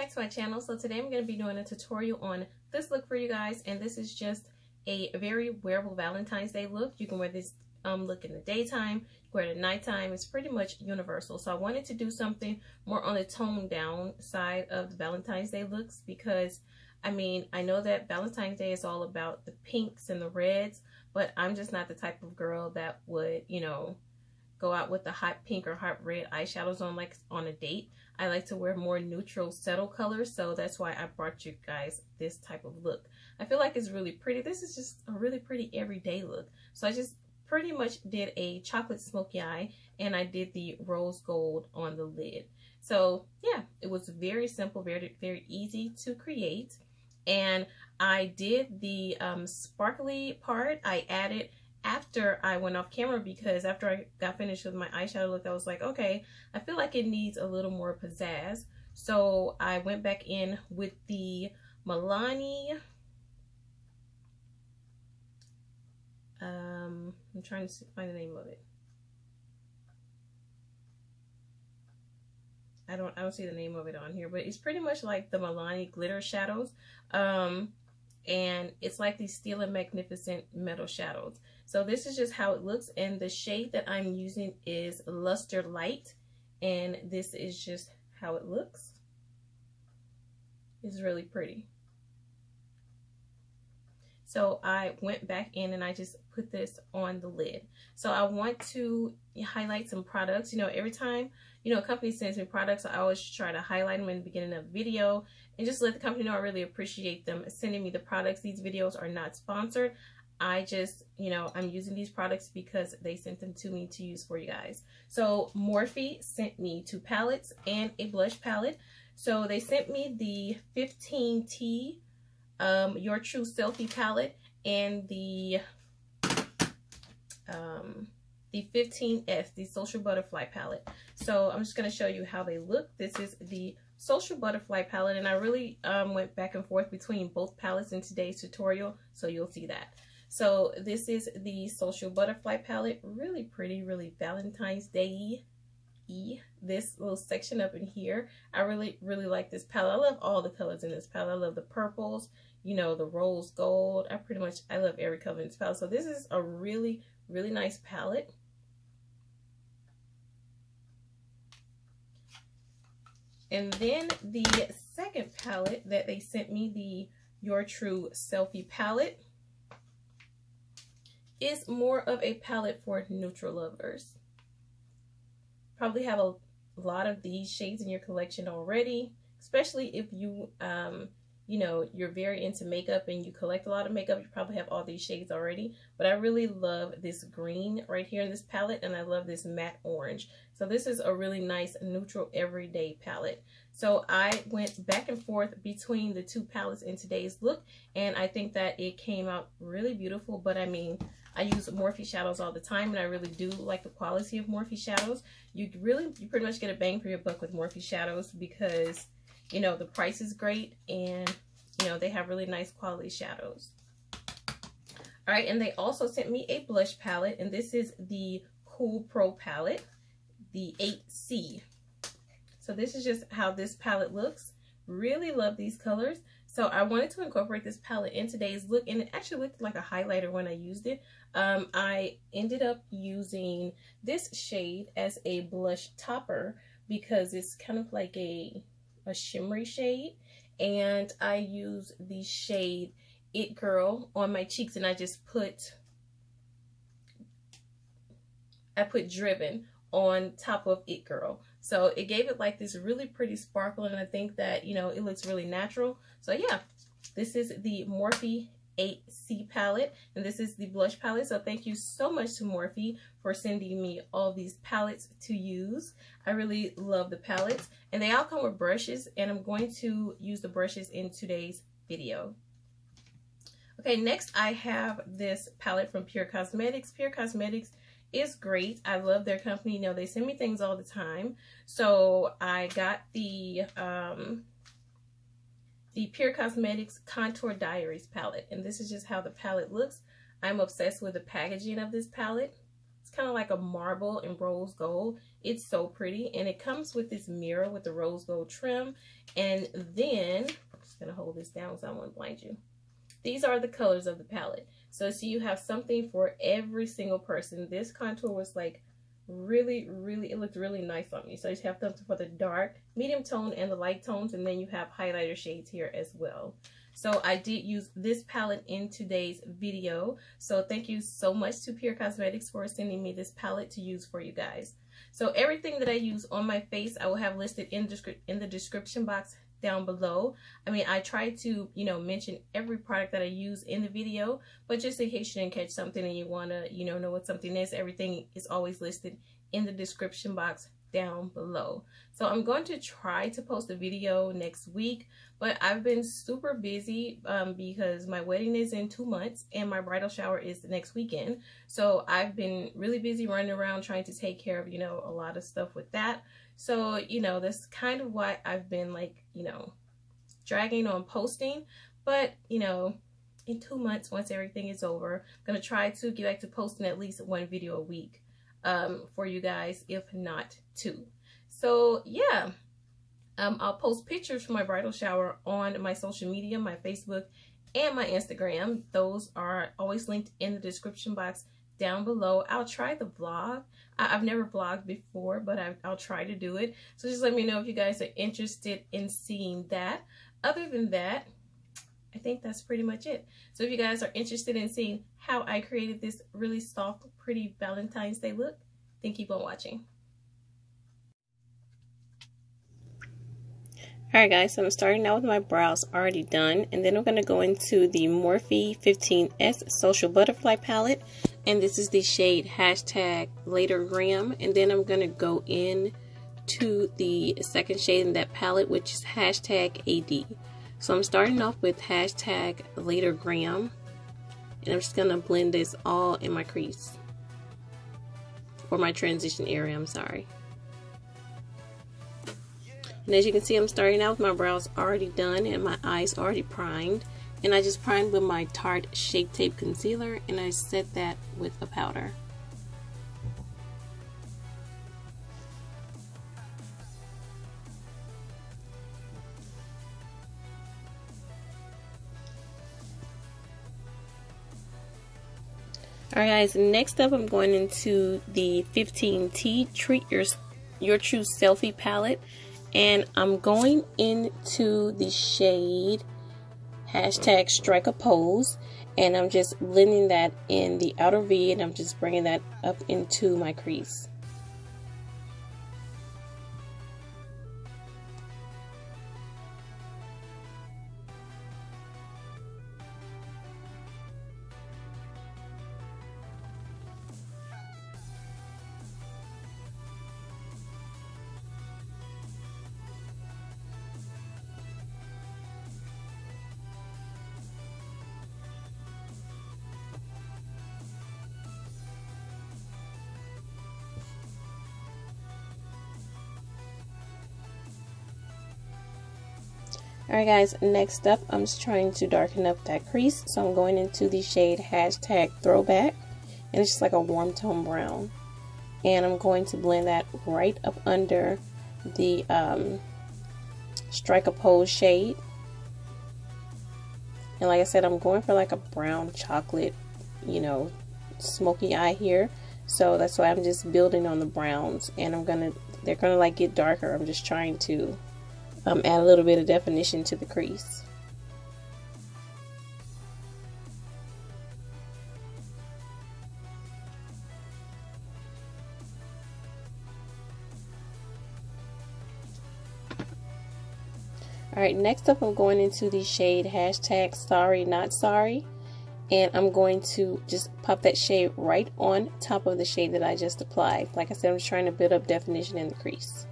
back to my channel. So today I'm going to be doing a tutorial on this look for you guys, and this is just a very wearable Valentine's Day look. You can wear this look in the daytime, wear it at nighttime. It's pretty much universal. So I wanted to do something more on the toned down side of the Valentine's Day looks, because I mean, I know that Valentine's Day is all about the pinks and the reds, but I'm just not the type of girl that would, you know, go out with the hot pink or hot red eyeshadows on like on a date. I like to wear more neutral, subtle colors, so that's why I brought you guys this type of look. I feel like it's really pretty. This is just a really pretty everyday look. So I just pretty much did a chocolate smoky eye, and I did the rose gold on the lid. So yeah, it was very simple, very, very easy to create. And I did the sparkly part. I added after I went off camera, because after I got finished with my eyeshadow look, I was like, okay, I feel like it needs a little more pizzazz. So I went back in with the MILANI. I'm trying to find the name of it. I don't see the name of it on here, but it's pretty much like the MILANI glitter shadows. And it's like these Steel and Magnificent metal shadows. So this is just how it looks, and the shade that I'm using is Luster Light, and this is just how it looks. It's really pretty. So I went back in and I just put this on the lid. So I want to highlight some products. You know, every time, you know, a company sends me products, I always try to highlight them in the beginning of the video and just let the company know I really appreciate them sending me the products. These videos are not sponsored. I just, you know, I'm using these products because they sent them to me to use for you guys. So Morphe sent me 2 palettes and a blush palette. So they sent me the 15T Your True Selfie palette and the 15S, the Social Butterfly palette. So I'm just going to show you how they look. This is the Social Butterfly palette, and I really went back and forth between both palettes in today's tutorial, so you'll see that. So this is the Social Butterfly palette. Really pretty, really Valentine's Day-y. This little section up in here, I really like this palette. I love all the colors in this palette. I love the purples, you know, the rose gold. I love every color in this palette. So this is a really nice palette. And then the second palette that they sent me, the Your True Selfie palette, is more of a palette for neutral lovers. Probably have a lot of these shades in your collection already, especially if you you know, you're very into makeup and you collect a lot of makeup. You probably have all these shades already, but I really love this green right here in this palette, and I love this matte orange. So this is a really nice neutral everyday palette. So I went back and forth between the 2 palettes in today's look, and I think that it came out really beautiful. But I mean, I use Morphe shadows all the time, and I really do like the quality of Morphe shadows. You pretty much get a bang for your buck with Morphe shadows, because you know, the price is great, and you know, they have really nice quality shadows. All right, and they also sent me a blush palette, and this is the Kohl Pro palette, the 8C. So this is just how this palette looks. Really love these colors. So I wanted to incorporate this palette in today's look, and it actually looked like a highlighter when I used it. I ended up using this shade as a blush topper because it's kind of like a shimmery shade, and I use the shade It Girl on my cheeks, and I put Driven on top of It Girl. So it gave it like this really pretty sparkle, and I think that, you know, it looks really natural. So yeah, this is the Morphe 8C palette, and this is the blush palette. So thank you so much to Morphe for sending me all these palettes to use. I really love the palettes, and they all come with brushes, and I'm going to use the brushes in today's video. Okay, next I have this palette from PUR Cosmetics. PUR Cosmetics is great. I love their company. You know, they send me things all the time. So I got the PUR Cosmetics Contour Diaries palette, and this is just how the palette looks. I'm obsessed with the packaging of this palette. It's kind of like a marble and rose gold. It's so pretty, and it comes with this mirror with the rose gold trim. And then I'm just gonna hold this down so I won't blind you. These are the colors of the palette. So see, you have something for every single person. This contour was like really, it looked really nice on me. So you have something for the dark, medium tone, and the light tones, and then you have highlighter shades here as well. So I did use this palette in today's video. So thank you so much to PUR Cosmetics for sending me this palette to use for you guys. So everything that I use on my face, I will have listed in the description box down below. I mean, I try to, you know, mention every product that I use in the video, but just in case you didn't catch something and you want to, you know what something is, everything is always listed in the description box down below. So I'm going to try to post a video next week, but I've been super busy because my wedding is in 2 months and my bridal shower is the next weekend. So I've been really busy running around trying to take care of, you know, a lot of stuff with that. So, you know, that's kind of why I've been like, you know, dragging on posting. But, you know, in 2 months, once everything is over, I'm going to try to get back to posting at least 1 video a week for you guys, if not 2. So, yeah, I'll post pictures from my bridal shower on my social media, my Facebook and my Instagram. Those are always linked in the description box down below. I'll try the vlog. I've never vlogged before, but I'll try to do it. So just let me know if you guys are interested in seeing that. Other than that, I think that's pretty much it. So if you guys are interested in seeing how I created this really soft, pretty Valentine's Day look, then keep on watching. Alright guys, so I'm starting out with my brows already done, and then I'm going to go into the Morphe 15S Social Butterfly palette, and this is the shade #Later Graham, and then I'm going to go in to the second shade in that palette, which is #AD. So I'm starting off with #Later Graham, and I'm just going to blend this all in my crease, or my transition area, I'm sorry. And as you can see, I'm starting out with my brows already done and my eyes already primed. And I just primed with my Tarte Shape Tape Concealer, and I set that with a powder. Alright guys, next up I'm going into the 15T Treat Your True Selfie palette. And I'm going into the shade #Strike a Pose, and I'm just blending that in the outer V, and I'm just bringing that up into my crease. Alright guys, next up I'm just trying to darken up that crease, so I'm going into the shade #Throwback, and it's just like a warm tone brown, and I'm going to blend that right up under the Strike a Pose shade. And like I said, I'm going for like a brown chocolate, you know, smoky eye here, so that's why I'm just building on the browns, and they're gonna like get darker. I'm just trying to add a little bit of definition to the crease. Alright, next up I'm going into the shade #Sorry Not Sorry, and I'm going to just pop that shade right on top of the shade that I just applied. Like I said, I'm just trying to build up definition in the crease.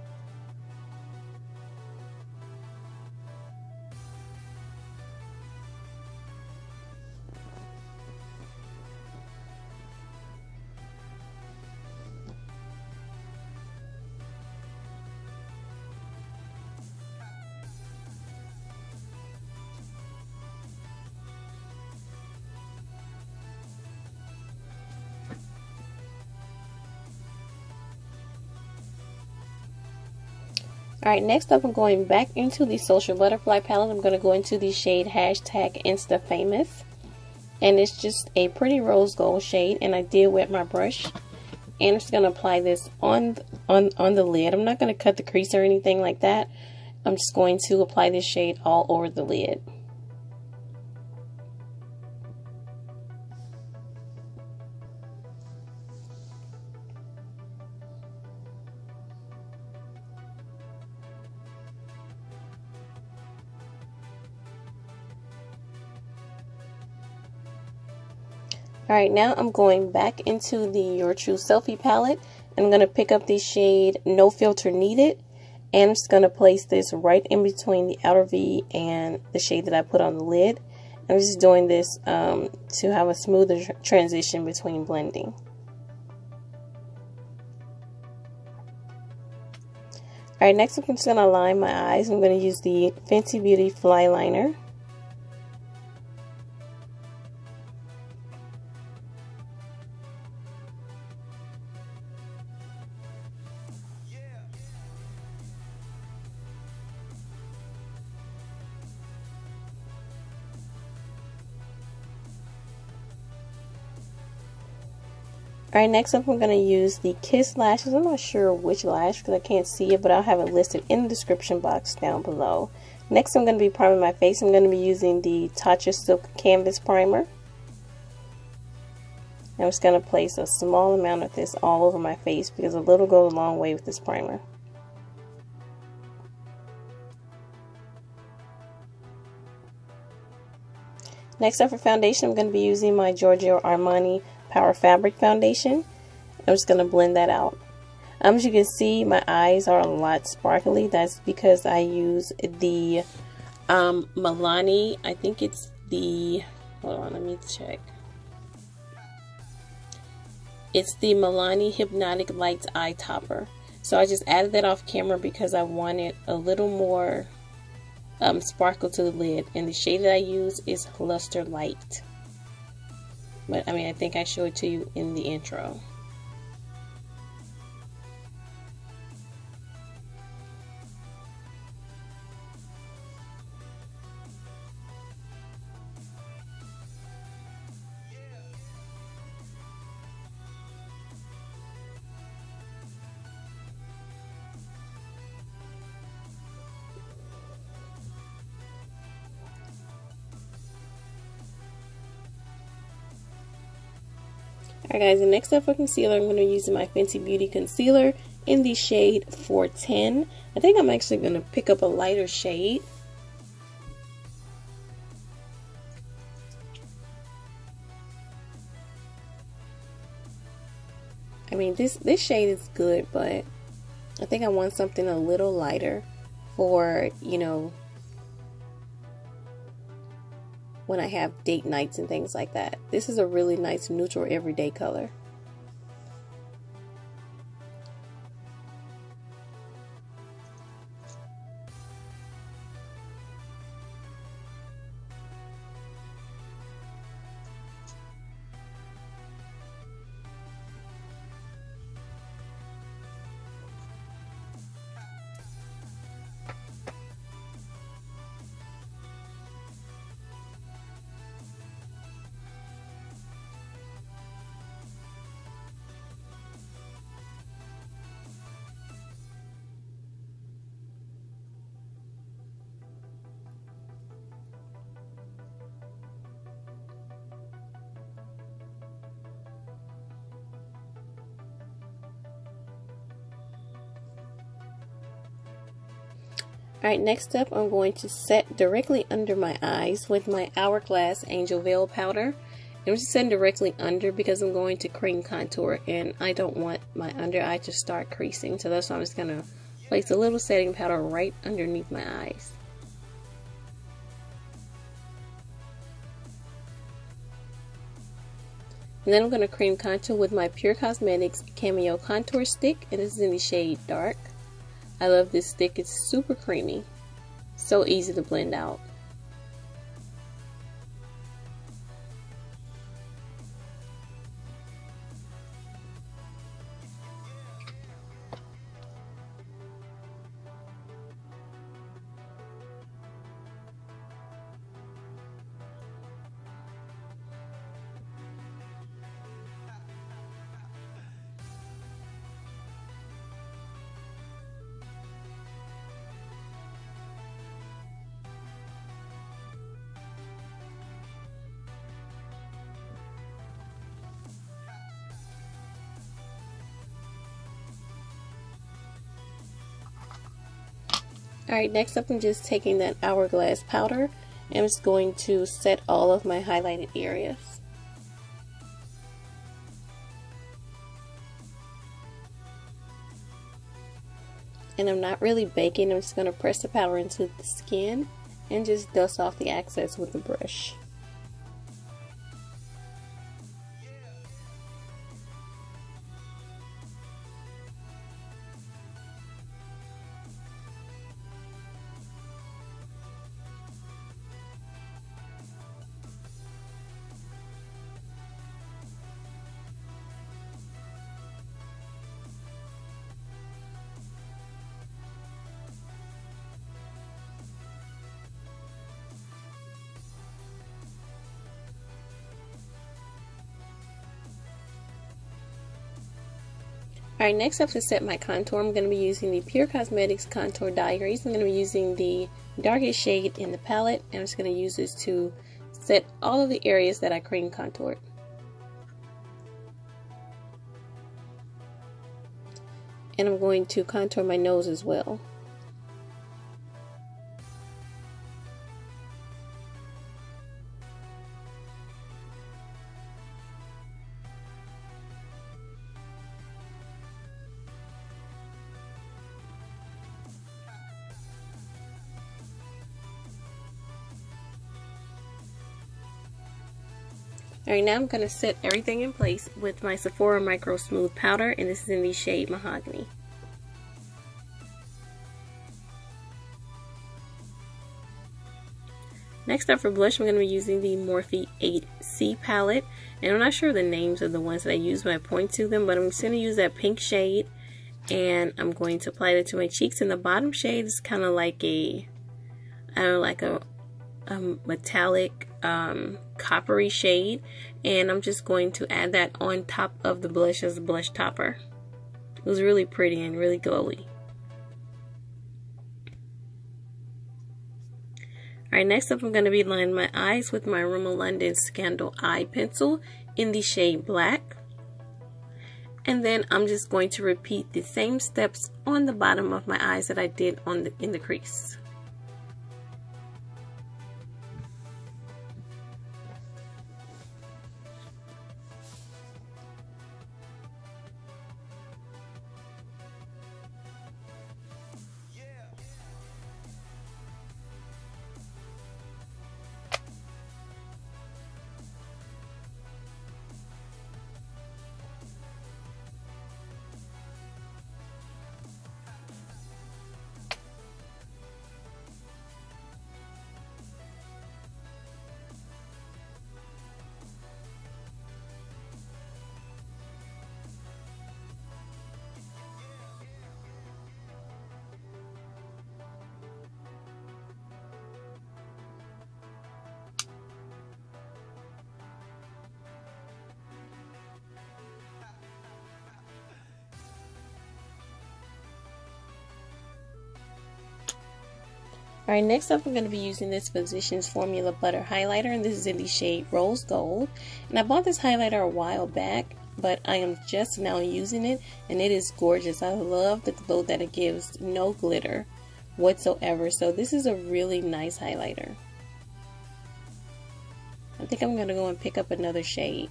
Alright, next up I'm going back into the Social Butterfly palette. I'm going to go into the shade hashtag InstaFamous. And it's just a pretty rose gold shade, and I did wet my brush. And I'm just going to apply this on the lid. I'm not going to cut the crease or anything like that. I'm just going to apply this shade all over the lid. Alright, now I'm going back into the Your True Selfie palette. And I'm going to pick up the shade No Filter Needed. And I'm just going to place this right in between the outer V and the shade that I put on the lid. I'm just doing this to have a smoother transition between blending. Alright, next I'm just going to line my eyes. I'm going to use the Fenty Beauty Flyliner. Alright, next up I'm going to use the Kiss lashes. I'm not sure which lash because I can't see it, but I'll have it listed in the description box down below. Next I'm going to be priming my face. I'm going to be using the Tatcha Silk Canvas Primer. I'm just going to place a small amount of this all over my face because a little goes a long way with this primer. Next up for foundation, I'm going to be using my Giorgio Armani Power Fabric Foundation. I'm just going to blend that out. As you can see, my eyes are a lot sparkly. That's because I use the MILANI. I think it's the, hold on, let me check. It's the MILANI Hypnotic Lights Eye Topper. So I just added that off camera because I wanted a little more sparkle to the lid. And the shade that I use is Luster Light. But I mean, I think I showed it to you in the intro. Alright guys, and next up for concealer, I'm going to use my Fenty Beauty Concealer in the shade 410. I think I'm actually going to pick up a lighter shade. I mean, this shade is good, but I think I want something a little lighter for, you know, when I have date nights and things like that. This is a really nice neutral everyday color. Alright, next up I'm going to set directly under my eyes with my Hourglass Angel Veil Powder. I'm just setting directly under because I'm going to cream contour and I don't want my under eye to start creasing. So that's why I'm just going to place a little setting powder right underneath my eyes. And then I'm going to cream contour with my Pure Cosmetics Cameo Contour Stick, and this is in the shade Dark. I love this stick, it's super creamy, so easy to blend out. Alright, next up I'm just taking that Hourglass powder and I'm just going to set all of my highlighted areas. And I'm not really baking, I'm just going to press the powder into the skin and just dust off the excess with the brush. Alright, next up to set my contour, I'm going to be using the PUR Cosmetics Contour Diaries. I'm going to be using the darkest shade in the palette, and I'm just going to use this to set all of the areas that I cream contoured. And I'm going to contour my nose as well. Alright, now I'm going to set everything in place with my Sephora Micro Smooth Powder, and this is in the shade Mahogany. Next up for blush, I'm going to be using the Morphe 8C palette, and I'm not sure the names of the ones that I use when I point to them, but I'm just going to use that pink shade, and I'm going to apply it to my cheeks. And the bottom shade is kind of like a, I don't know, like a metallic coppery shade, and I'm just going to add that on top of the blush as a blush topper. It was really pretty and really glowy. Alright, next up I'm going to be lining my eyes with my Rimmel London Scandal Eye Pencil in the shade Black. And then I'm just going to repeat the same steps on the bottom of my eyes that I did in the crease. Alright, next up I'm going to be using this Physicians Formula Butter Highlighter, and this is in the shade Rose Gold. And I bought this highlighter a while back, but I am just now using it, and it is gorgeous. I love the glow that it gives, no glitter whatsoever. So this is a really nice highlighter. I think I'm going to go and pick up another shade.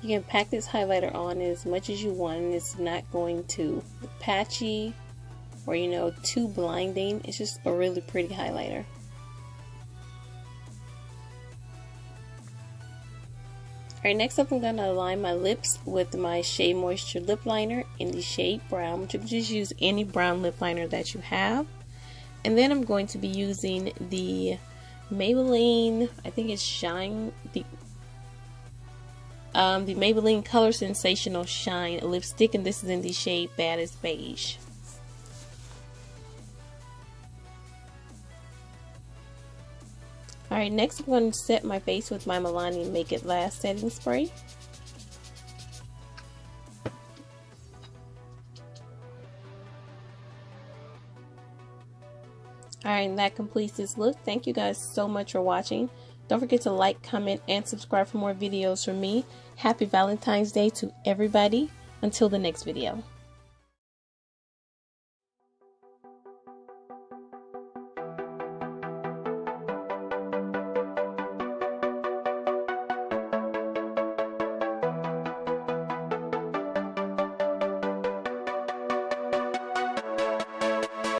You can pack this highlighter on as much as you want, and it's not going to be patchy or, you know, too blinding. It's just a really pretty highlighter. Alright, next up I'm going to line my lips with my Shea Moisture lip liner in the shade Brown. You can just use any brown lip liner that you have. And then I'm going to be using the Maybelline, I think it's Shine, the Maybelline Color Sensational Shine lipstick, and this is in the shade Baddest Beige. Alright, next I'm going to set my face with my MILANI Make It Last setting spray. Alright, and that completes this look. Thank you guys so much for watching. Don't forget to like, comment, and subscribe for more videos from me. Happy Valentine's Day to everybody. Until the next video.